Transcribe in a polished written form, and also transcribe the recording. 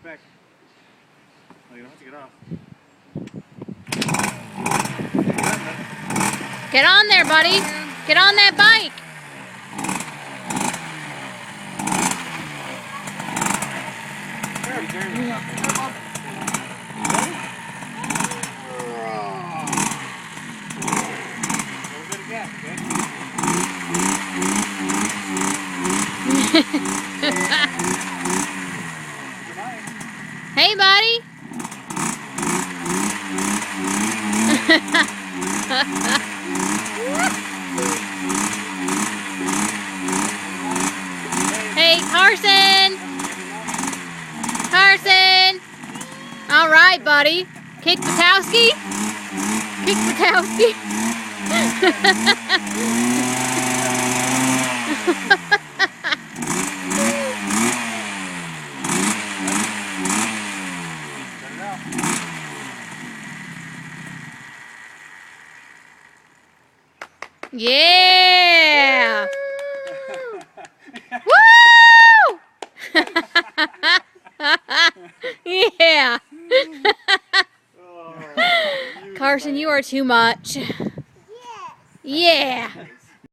back. Oh, you don't have to get off. Get on there, buddy. Get on that bike. Hey, buddy. Hey, Carson. Carson. All right, buddy. Kick Patowski. Kick Patowski. Yeah! Woo! Yeah! Carson, you are too much. Yeah!